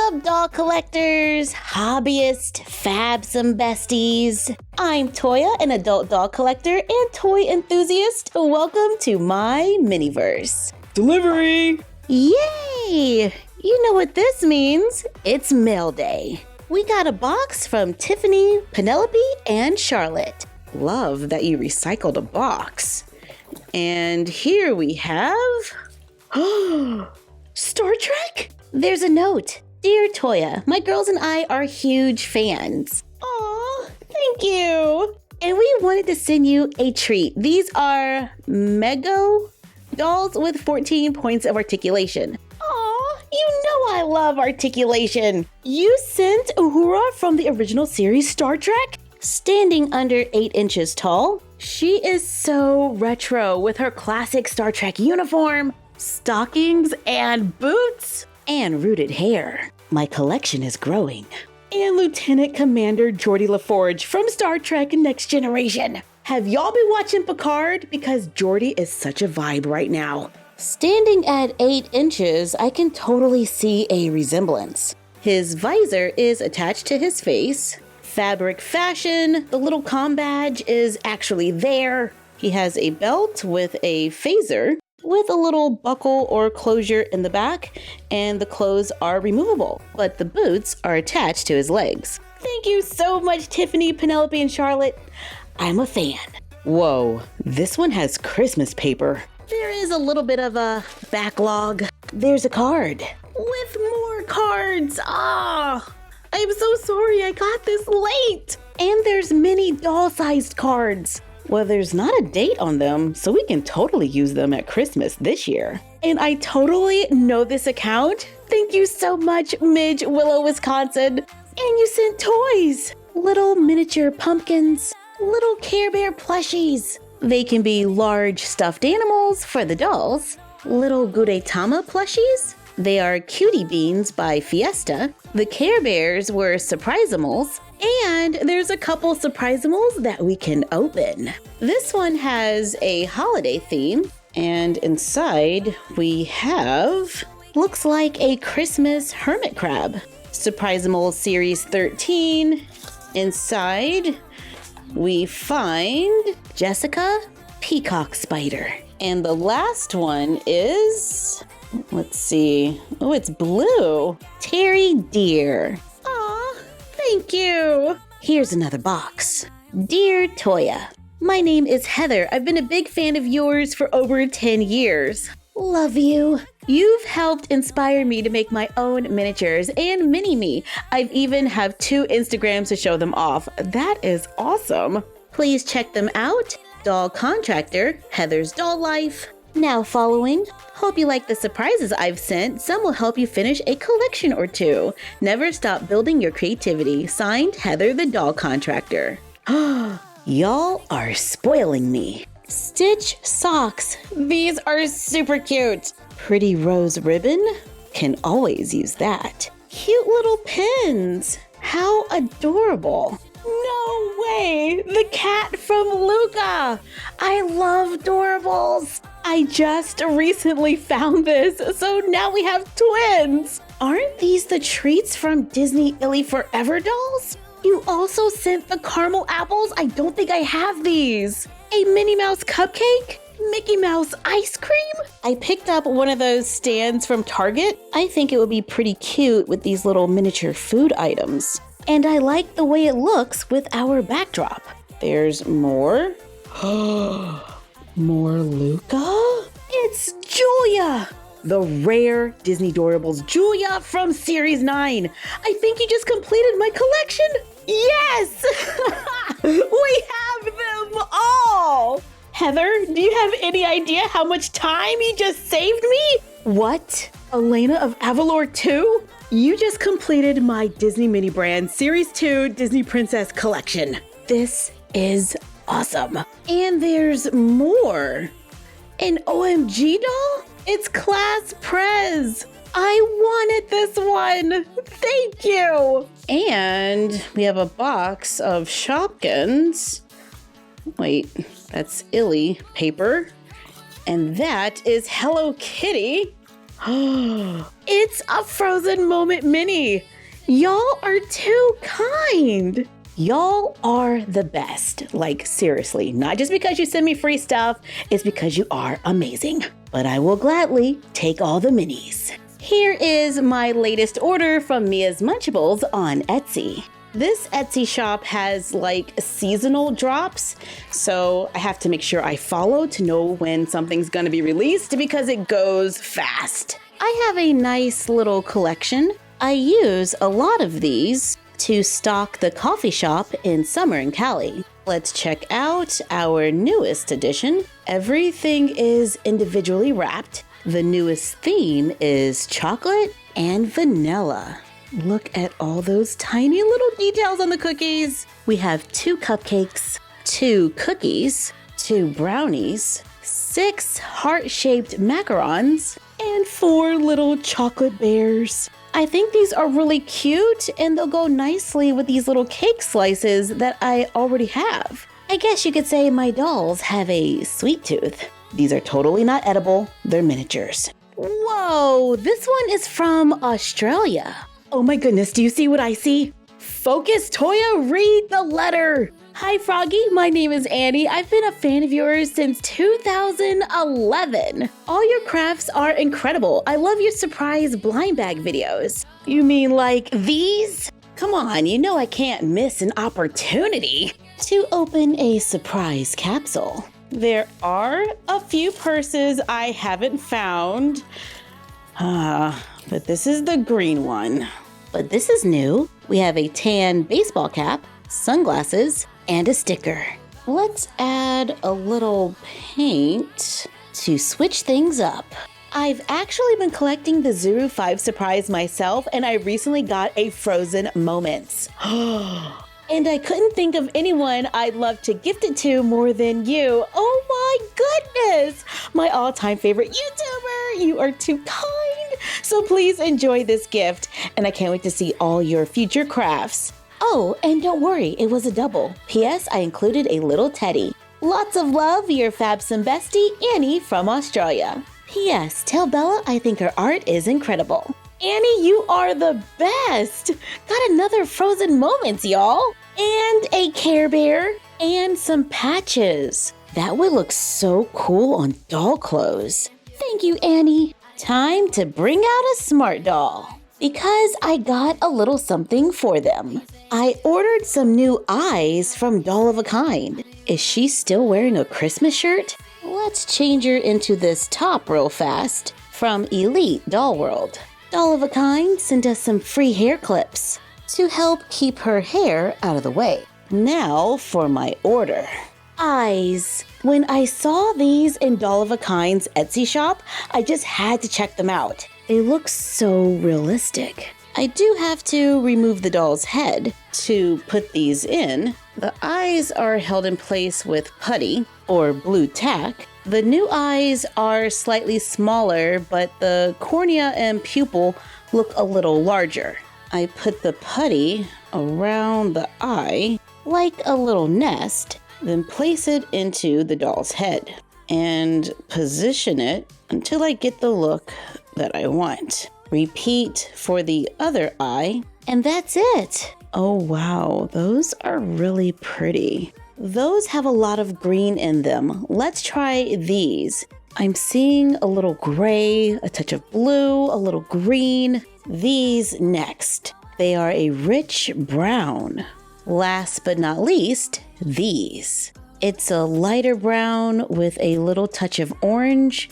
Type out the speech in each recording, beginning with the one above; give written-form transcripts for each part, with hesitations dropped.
up, doll collectors, hobbyists, Fabsome Besties? I'm Toya, an adult doll collector and toy enthusiast. Welcome to my Miniverse. Delivery! Yay! You know what this means. It's mail day. We got a box from Tiffany, Penelope, and Charlotte. Love that you recycled a box. And here we have... Star Trek? There's a note. Dear Toya, my girls and I are huge fans. Aw, thank you. And we wanted to send you a treat. These are Mego dolls with 14 points of articulation. Aw, you know I love articulation. You sent Uhura from the original series Star Trek? Standing under 8 inches tall, she is so retro with her classic Star Trek uniform, stockings and boots, and rooted hair. My collection is growing. And Lieutenant Commander Geordi LaForge from Star Trek Next Generation. Have y'all been watching Picard? Because Geordi is such a vibe right now. Standing at 8 inches, I can totally see a resemblance. His visor is attached to his face. Fabric fashion, the little comm badge is actually there. He has a belt with a phaser with a little buckle or closure in the back, and the clothes are removable, but the boots are attached to his legs. Thank you so much, Tiffany, Penelope, and Charlotte. I'm a fan. Whoa, this one has Christmas paper. There is a little bit of a backlog. There's a card. With more cards. I'm so sorry I got this late. And there's many doll-sized cards. Well, there's not a date on them, so we can totally use them at Christmas this year. And I totally know this account. Thank you so much, Midge, Willow, Wisconsin. And you sent toys. Little miniature pumpkins, little Care Bear plushies. They can be large stuffed animals for the dolls, little Gudetama plushies. They are Cutie Beans by Fiesta. The Care Bears were Surprisimals. And there's a couple Surprisimals that we can open. This one has a holiday theme. And inside we have, looks like a Christmas hermit crab. Surprisimoles Series 13. Inside we find Jessica Peacock Spider. And the last one is, let's see. Oh, it's blue. Terry Deer. Aw, thank you. Here's another box. Dear Toya, my name is Heather. I've been a big fan of yours for over 10 years. Love you. You've helped inspire me to make my own miniatures and mini-me. I've even have 2 Instagrams to show them off. That is awesome. Please check them out. Doll Contractor, Heather's Doll Life. Now following. Hope you like the surprises I've sent. Some will help you finish a collection or 2. Never stop building your creativity. Signed, Heather the Doll Contractor. Y'all are spoiling me. Stitch socks. These are super cute. Pretty rose ribbon. Can always use that. Cute little pins. How adorable. No way! The cat from Luca! I love Doorables! I just recently found this, so now we have twins! Aren't these the treats from Disney Illy Forever dolls? You also sent the caramel apples? I don't think I have these! A Minnie Mouse cupcake? Mickey Mouse ice cream? I picked up one of those stands from Target. I think it would be pretty cute with these little miniature food items. And I like the way it looks with our backdrop. There's more. More Luca? It's Julia! The rare Disney Doorables Julia from Series 9. I think you just completed my collection. Yes! We have them all! Heather, do you have any idea how much time you just saved me? What? Elena of Avalor 2? You just completed my Disney Mini Brand Series 2 Disney Princess Collection. This is awesome. And there's more. An OMG doll? It's Class Prez. I wanted this one. Thank you. And we have a box of Shopkins. Wait, that's Illy paper. And that is Hello Kitty. It's a Frozen Moment Mini. Y'all are too kind. Y'all are the best. Like, seriously, not just because you send me free stuff, it's because you are amazing. But I will gladly take all the minis. Here is my latest order from Mia's Munchables on Etsy. This Etsy shop has like seasonal drops, so I have to make sure I follow to know when something's gonna be released because it goes fast. I have a nice little collection. I use a lot of these to stock the coffee shop in summer in Cali. Let's check out our newest edition. Everything is individually wrapped. The newest theme is chocolate and vanilla. Look at all those tiny little details on the cookies. We have 2 cupcakes, 2 cookies, 2 brownies, 6 heart-shaped macarons, and 4 little chocolate bears. I think these are really cute and they'll go nicely with these little cake slices that I already have. I guess you could say my dolls have a sweet tooth. These are totally not edible, they're miniatures. Whoa, this one is from Australia. Oh my goodness, do you see what I see? Focus, Toya, read the letter. Hi Froggy, my name is Annie. I've been a fan of yours since 2011. All your crafts are incredible. I love your surprise blind bag videos. You mean like these? Come on, you know I can't miss an opportunity to open a surprise capsule. There are a few purses I haven't found. But this is the green one. But this is new. We have a tan baseball cap, sunglasses, and a sticker. Let's add a little paint to switch things up. I've actually been collecting the Zuru 5 surprise myself, and I recently got a Frozen Moments. And I couldn't think of anyone I'd love to gift it to more than you. Oh my goodness! My all-time favorite YouTuber! You are too kind! So please enjoy this gift, and I can't wait to see all your future crafts. Oh, and don't worry, it was a double. P.S. I included a little teddy. Lots of love, your Fabsome Bestie, Annie from Australia. P.S. Tell Bella I think her art is incredible. Annie, you are the best! Got another Frozen Moments, y'all! And a Care Bear, and some patches. That would look so cool on doll clothes. Thank you, Annie. Time to bring out a smart doll. Because I got a little something for them. I ordered some new eyes from Doll of a Kind. Is she still wearing a Christmas shirt? Let's change her into this top real fast from Elite Doll World. Doll of a Kind sent us some free hair clips to help keep her hair out of the way. Now for my order. Eyes. When I saw these in Doll of a Kind's Etsy shop, I just had to check them out. They look so realistic. I do have to remove the doll's head to put these in. The eyes are held in place with putty or blue tack. The new eyes are slightly smaller, but the cornea and pupil look a little larger. I put the putty around the eye like a little nest, then place it into the doll's head and position it until I get the look that I want. Repeat for the other eye, and that's it. Oh wow, those are really pretty. Those have a lot of green in them. Let's try these. I'm seeing a little gray, a touch of blue, a little green. These next. They are a rich brown. Last but not least, these. It's a lighter brown with a little touch of orange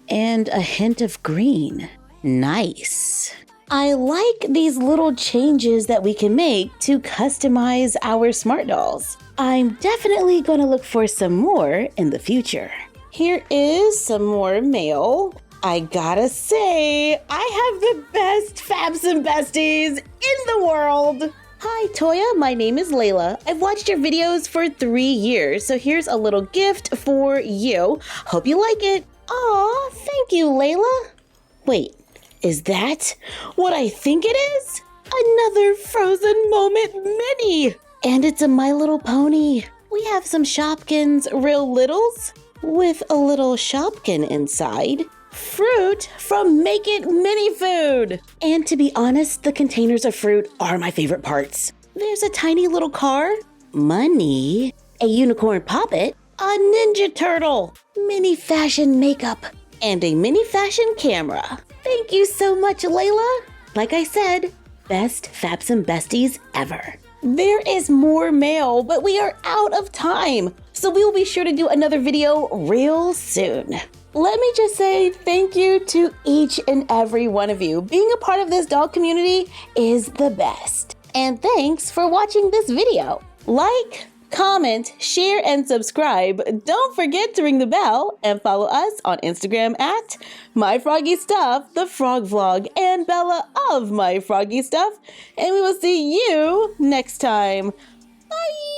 and a hint of green. Nice. I like these little changes that we can make to customize our smart dolls. I'm definitely going to look for some more in the future. Here is some more mail. I gotta say, I have the best Fabsome Besties in the world. Hi Toya, my name is Layla. I've watched your videos for 3 years, so here's a little gift for you. Hope you like it. Aw, thank you, Layla. Wait, is that what I think it is? Another Frozen Moment Mini! And it's a My Little Pony. We have some Shopkins Real Littles with a little Shopkin inside. fruit from Make It Mini Food. And to be honest, the containers of fruit are my favorite parts. There's a tiny little car, money, a unicorn poppet, a ninja turtle, mini fashion makeup, and a mini fashion camera. Thank you so much, Layla. Like I said, best Fabsome Besties ever. There is more mail, but we are out of time, so we will be sure to do another video real soon. Let me just say thank you to each and every one of you. Being a part of this dog community is the best. And thanks for watching this video. Like, comment, share, and subscribe. Don't forget to ring the bell and follow us on Instagram at MyFroggyStuff, the Frog Vlog, and Bella of MyFroggyStuff. And we will see you next time. Bye!